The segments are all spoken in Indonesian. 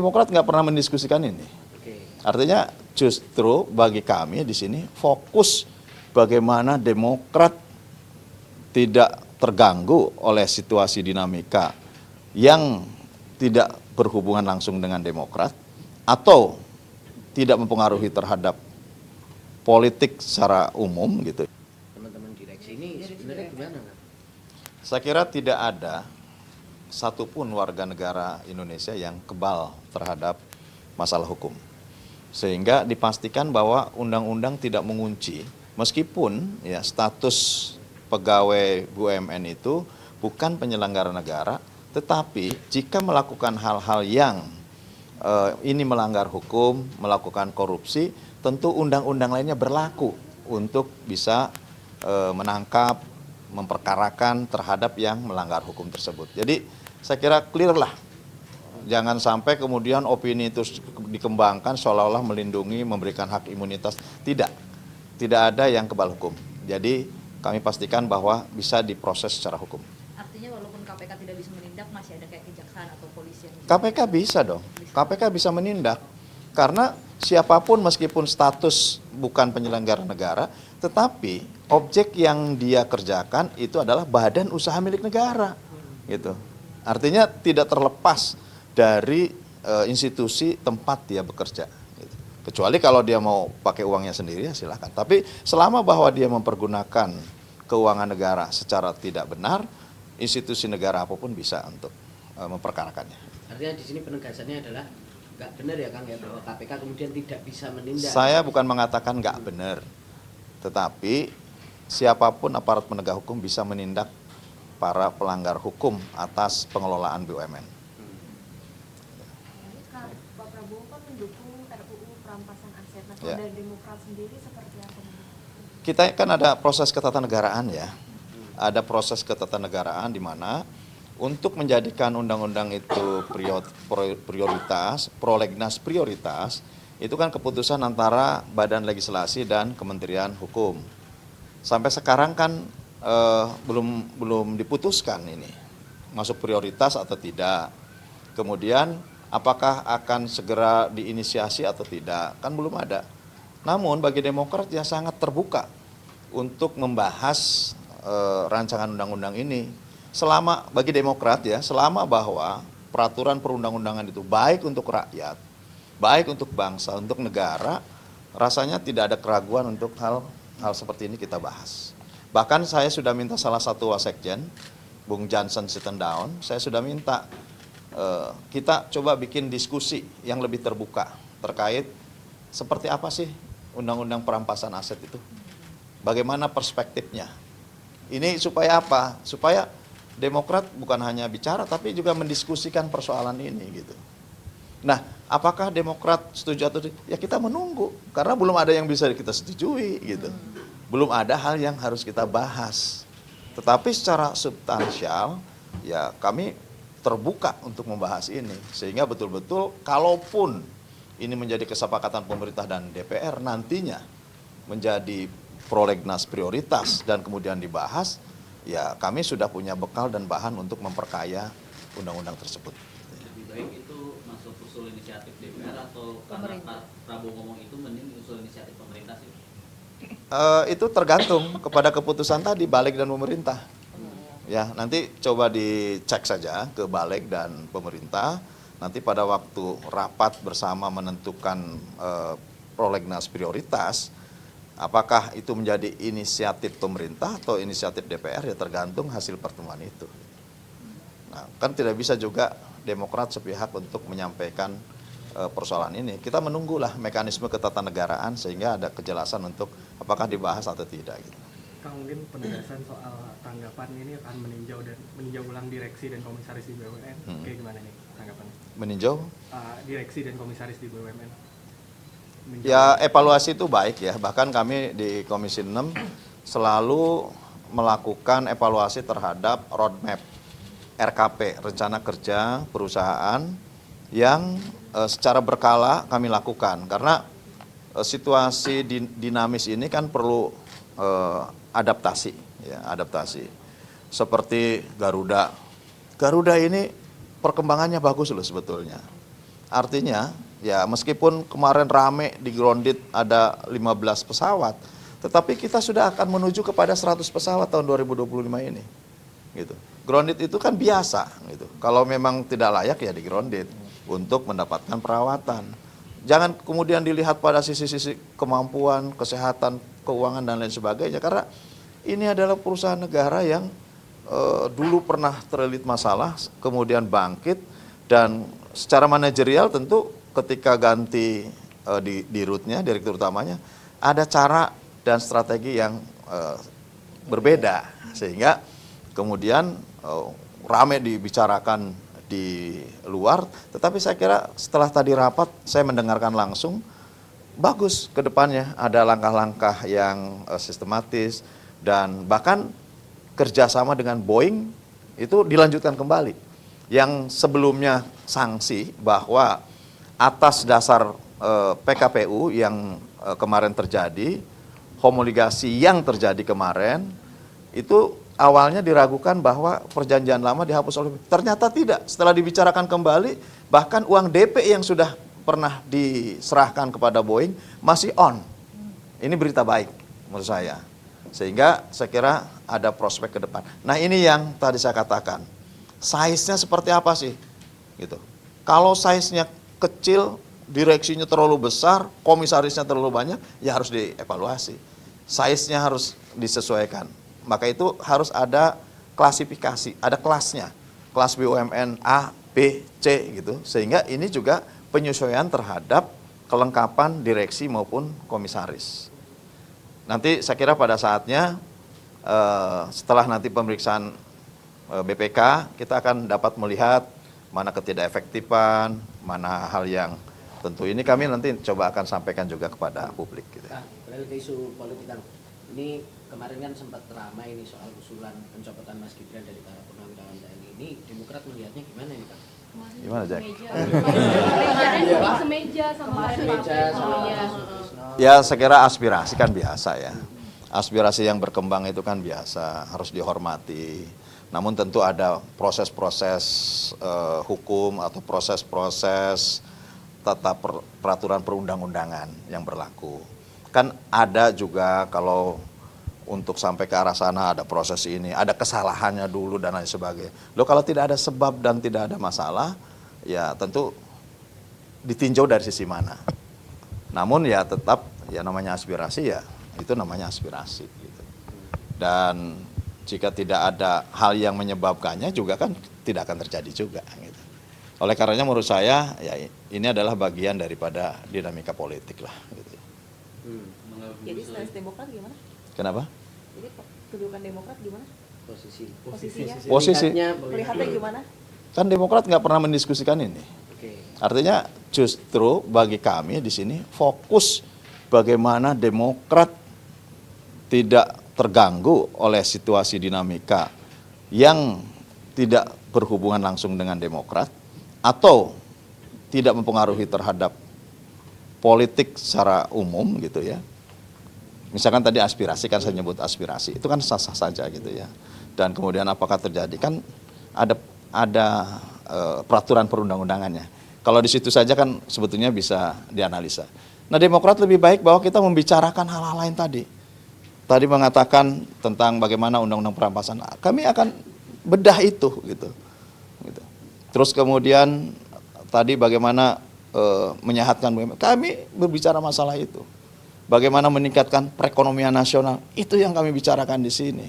Demokrat nggak pernah mendiskusikan ini. Artinya justru bagi kami di sini fokus bagaimana Demokrat tidak terganggu oleh situasi dinamika yang tidak berhubungan langsung dengan Demokrat atau tidak mempengaruhi terhadap politik secara umum gitu. Teman-teman direksi ini sebenarnya gimana, Kang? Saya kira tidak ada satupun warga negara Indonesia yang kebal terhadap masalah hukum. Sehingga dipastikan bahwa undang-undang tidak mengunci, meskipun ya status pegawai BUMN itu bukan penyelenggara negara, tetapi jika melakukan hal-hal yang ini melanggar hukum, melakukan korupsi, tentu undang-undang lainnya berlaku untuk bisa menangkap, memperkarakan terhadap yang melanggar hukum tersebut. Jadi saya kira clear lah, jangan sampai kemudian opini itu dikembangkan seolah-olah melindungi, memberikan hak imunitas. Tidak ada yang kebal hukum. Jadi kami pastikan bahwa bisa diproses secara hukum. Artinya walaupun KPK tidak bisa menindak, masih ada kayak kejaksaan atau polisi yang bisa. KPK bisa dong, KPK bisa menindak. Karena siapapun meskipun status bukan penyelenggara negara, tetapi objek yang dia kerjakan itu adalah badan usaha milik negara. Gitu. Artinya tidak terlepas dari institusi tempat dia bekerja. Gitu. Kecuali kalau dia mau pakai uangnya sendiri, ya silahkan. Tapi selama bahwa dia mempergunakan keuangan negara secara tidak benar, institusi negara apapun bisa untuk memperkarakannya. Artinya di sini penegasannya adalah nggak benar ya, Kang, ya, bahwa KPK kemudian tidak bisa menindak. Saya bukan mengatakan nggak benar, tetapi siapapun aparat penegak hukum bisa menindak para pelanggar hukum atas pengelolaan BUMN. Pak Prabowo kan mendukung RUU perampasan aset. Nah, Ya. dari Demokrat sendiri seperti apa? Kita kan ada proses ketatanegaraan ya. Ada proses ketatanegaraan di mana untuk menjadikan undang-undang itu prioritas, prolegnas prioritas, itu kan keputusan antara Badan Legislasi dan Kementerian Hukum. Sampai sekarang kan belum diputuskan ini masuk prioritas atau tidak. Kemudian apakah akan segera diinisiasi atau tidak, kan belum ada. Namun bagi Demokrat ya sangat terbuka untuk membahas rancangan undang-undang ini. Selama bagi Demokrat ya, selama bahwa peraturan perundang-undangan itu baik untuk rakyat, baik untuk bangsa, untuk negara, rasanya tidak ada keraguan untuk hal seperti ini kita bahas. Bahkan saya sudah minta salah satu wasekjen, Bung Johnson Sittendown, saya sudah minta kita coba bikin diskusi yang lebih terbuka terkait seperti apa sih undang-undang perampasan aset itu. Bagaimana perspektifnya. Ini supaya apa? Supaya Demokrat bukan hanya bicara tapi juga mendiskusikan persoalan ini gitu. Nah, apakah Demokrat setuju atau tidak? Ya kita menunggu karena belum ada yang bisa kita setujui gitu. Belum ada hal yang harus kita bahas. Tetapi secara substansial, ya kami terbuka untuk membahas ini. Sehingga betul-betul kalaupun ini menjadi kesepakatan pemerintah dan DPR nantinya menjadi prolegnas prioritas dan kemudian dibahas, ya kami sudah punya bekal dan bahan untuk memperkaya undang-undang tersebut. Lebih baik itu masuk usul inisiatif DPR atau karena Pak Prabowo ngomong itu mending usul inisiatif pemerintah sih? Itu tergantung kepada keputusan tadi Balik dan pemerintah. Ya, nanti coba dicek saja ke Balik dan pemerintah. Nanti pada waktu rapat bersama menentukan prolegnas prioritas, apakah itu menjadi inisiatif pemerintah atau inisiatif DPR ya tergantung hasil pertemuan itu. Nah, kan tidak bisa juga Demokrat sepihak untuk menyampaikan persoalan ini. Kita menunggulah mekanisme ketatanegaraan sehingga ada kejelasan untuk apakah dibahas atau tidak. Gitu. Kang, mungkin penegasan soal tanggapan ini akan meninjau ulang direksi dan komisaris di BUMN. Kayak gimana nih tanggapannya? Meninjau? Direksi dan komisaris di BUMN. Ya evaluasi itu baik ya. Bahkan kami di Komisi 6 selalu melakukan evaluasi terhadap roadmap RKP, rencana kerja perusahaan yang secara berkala kami lakukan karena situasi dinamis ini kan perlu adaptasi ya, adaptasi seperti Garuda ini perkembangannya bagus loh sebetulnya, Artinya ya meskipun kemarin rame di grounded ada 15 pesawat, tetapi kita sudah akan menuju kepada 100 pesawat tahun 2025 ini. Gitu. Grounded itu kan biasa gitu. Kalau memang tidak layak ya di grounded untuk mendapatkan perawatan. Jangan kemudian dilihat pada sisi-sisi kemampuan, kesehatan, keuangan dan lain sebagainya, karena ini adalah perusahaan negara yang dulu pernah terlilit masalah, kemudian bangkit, dan secara manajerial tentu ketika ganti di rootnya, direktur utamanya, ada cara dan strategi yang berbeda, sehingga kemudian rame dibicarakan di luar, tetapi saya kira setelah tadi rapat saya mendengarkan langsung, bagus ke depannya, ada langkah-langkah yang sistematis, dan bahkan kerjasama dengan Boeing itu dilanjutkan kembali. Yang sebelumnya sanksi bahwa atas dasar PKPU yang kemarin terjadi, homologasi yang terjadi kemarin, itu awalnya diragukan bahwa perjanjian lama dihapus oleh, ternyata tidak. Setelah dibicarakan kembali, bahkan uang DP yang sudah pernah diserahkan kepada Boeing masih on. Ini berita baik menurut saya. Sehingga saya kira ada prospek ke depan. Nah ini yang tadi saya katakan, size-nya seperti apa sih? Gitu. Kalau size-nya kecil, direksinya terlalu besar, komisarisnya terlalu banyak, ya harus dievaluasi. Size-nya harus disesuaikan. Maka itu harus ada klasifikasi, ada kelasnya. Kelas BUMN A, B, C gitu. Sehingga ini juga penyesuaian terhadap kelengkapan direksi maupun komisaris. Nanti saya kira pada saatnya setelah nanti pemeriksaan BPK, kita akan dapat melihat mana ketidakefektifan, mana hal yang tentu ini kami nanti coba akan sampaikan juga kepada publik. Gitu. Kembali ke isu politik, Kang. Ini kemarin kan sempat ramai ini soal usulan pencopotan Mas Gibran dari para purnawirawan TNI. Ini Demokrat melihatnya gimana ini, Kang? Gimana, Jack? Semeja sama Ya saya kira aspirasi kan biasa ya. Aspirasi yang berkembang itu kan biasa, harus dihormati. Namun tentu ada proses-proses hukum atau proses-proses tata peraturan perundang-undangan yang berlaku. Kan ada juga kalau untuk sampai ke arah sana ada proses ini, ada kesalahannya dulu dan lain sebagainya. Loh kalau tidak ada sebab dan tidak ada masalah, ya tentu ditinjau dari sisi mana. Namun ya tetap ya namanya aspirasi ya itu namanya aspirasi. Gitu. Dan jika tidak ada hal yang menyebabkannya juga kan tidak akan terjadi juga. Gitu. Oleh karenanya menurut saya ya ini adalah bagian daripada dinamika politik lah. Gitu. Jadi stance Demokrat gimana? Kenapa? Jadi kedudukan Demokrat gimana? Posisinya? Posisi. Melihatnya gimana? Kan Demokrat nggak pernah mendiskusikan ini. Oke. Artinya justru bagi kami di sini fokus bagaimana Demokrat tidak terganggu oleh situasi dinamika yang tidak berhubungan langsung dengan Demokrat atau tidak mempengaruhi terhadap politik secara umum gitu ya. Misalkan tadi aspirasi, kan saya nyebut aspirasi, itu kan sah-sah saja gitu ya. Dan kemudian apakah terjadi, kan ada peraturan perundang-undangannya. Kalau di situ saja kan sebetulnya bisa dianalisa. Nah Demokrat lebih baik bahwa kita membicarakan hal-hal lain tadi. Tadi mengatakan tentang bagaimana undang-undang perampasan, kami akan bedah itu gitu. Terus kemudian tadi bagaimana menyehatkan BUMN, kami berbicara masalah itu. Bagaimana meningkatkan perekonomian nasional, itu yang kami bicarakan di sini.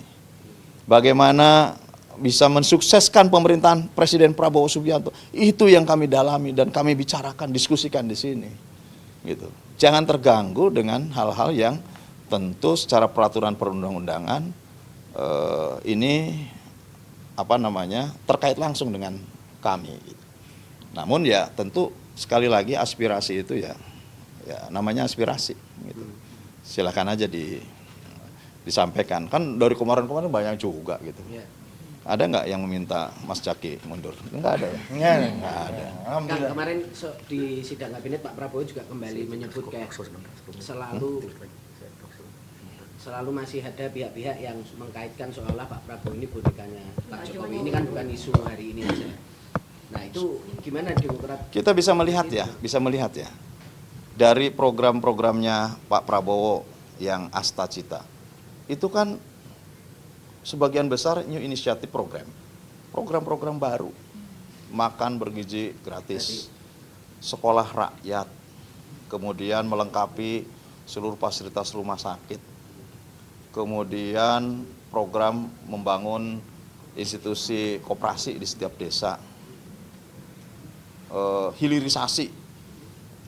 Bagaimana bisa mensukseskan pemerintahan Presiden Prabowo Subianto, itu yang kami dalami dan kami bicarakan, diskusikan di sini. Gitu. Jangan terganggu dengan hal-hal yang tentu secara peraturan perundang-undangan ini terkait langsung dengan kami. Gitu. Namun ya tentu sekali lagi aspirasi itu ya namanya aspirasi. Gitu. Silakan aja disampaikan. Kan dari kemarin-kemarin banyak juga gitu. Ya. Ada nggak yang meminta Mas Jaki mundur? Nggak ada ya? Nggak ada. Kan kemarin di sidang kabinet Pak Prabowo juga kembali menyebut kayak selalu masih ada pihak-pihak yang mengkaitkan seolah Pak Prabowo ini bonekanya Pak Jokowi. Ini kan bukan isu hari ini saja. Nah itu gimana Demokrat? Kita bisa melihat ya, dari program-programnya Pak Prabowo yang Asta Cita, itu kan sebagian besar new inisiatif program baru, makan bergizi gratis, sekolah rakyat, kemudian melengkapi seluruh fasilitas rumah sakit, kemudian program membangun institusi koperasi di setiap desa, hilirisasi.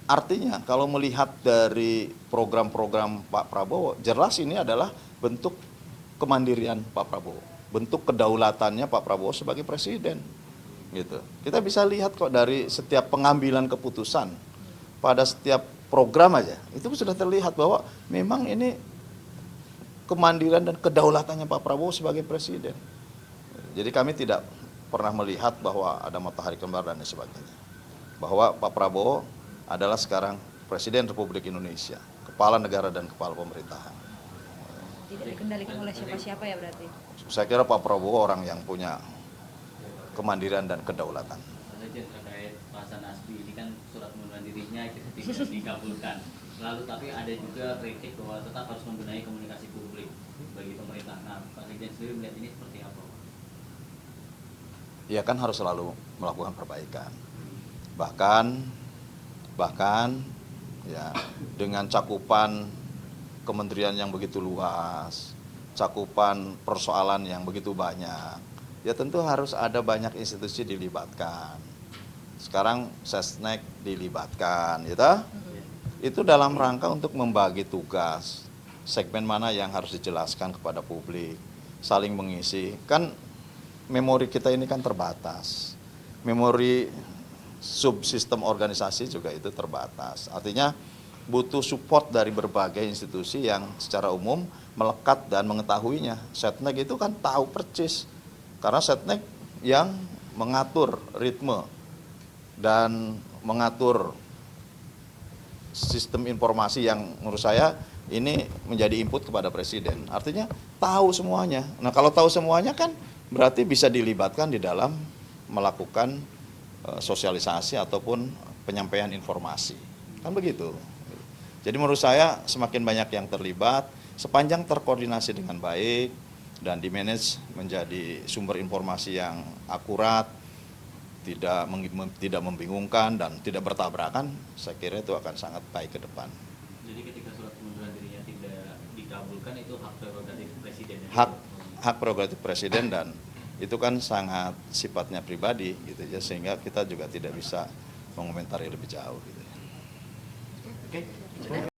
Artinya kalau melihat dari program-program Pak Prabowo, jelas ini adalah bentuk kemandirian Pak Prabowo, bentuk kedaulatannya Pak Prabowo sebagai presiden. Gitu. Kita bisa lihat kok dari setiap pengambilan keputusan pada setiap program aja, itu sudah terlihat bahwa memang ini kemandirian dan kedaulatannya Pak Prabowo sebagai presiden. Jadi kami tidak pernah melihat bahwa ada matahari kembar dan sebagainya. Bahwa Pak Prabowo adalah sekarang Presiden Republik Indonesia, kepala negara dan kepala pemerintahan. Tidak dikendalikan oleh siapa-siapa ya berarti? Saya kira Pak Prabowo orang yang punya kemandirian dan kedaulatan. Presiden terkait Pak Hasan Nasbi ini kan surat pengunduran dirinya tidak dikabulkan. Lalu tapi ada juga kritik bahwa tetap harus membenahi komunikasi publik bagi pemerintah. Nah, Pak Sekjen sendiri melihat ini seperti apa? Ya kan harus selalu melakukan perbaikan. Bahkan ya dengan cakupan kementerian yang begitu luas, cakupan persoalan yang begitu banyak, ya tentu harus ada banyak institusi dilibatkan. Sekarang Sesnek dilibatkan, gitu. Itu dalam rangka untuk membagi tugas, segmen mana yang harus dijelaskan kepada publik, saling mengisi. Kan memori kita ini kan terbatas, memori subsistem organisasi juga itu terbatas. Artinya butuh support dari berbagai institusi yang secara umum melekat dan mengetahuinya. Setnek itu kan tahu persis, karena Setnek yang mengatur ritme dan mengatur sistem informasi yang menurut saya ini menjadi input kepada presiden. Artinya tahu semuanya. Nah kalau tahu semuanya kan berarti bisa dilibatkan di dalam melakukan sosialisasi ataupun penyampaian informasi. Kan begitu. Jadi menurut saya semakin banyak yang terlibat, sepanjang terkoordinasi dengan baik dan dimanage menjadi sumber informasi yang akurat, tidak membingungkan dan tidak bertabrakan, saya kira itu akan sangat baik ke depan. Jadi ketika surat pengunduran dirinya tidak dikabulkan itu hak prerogatif presiden. Hak prerogatif presiden dan itu kan sangat sifatnya pribadi gitu ya, sehingga kita juga tidak bisa mengomentari lebih jauh gitu. Oke.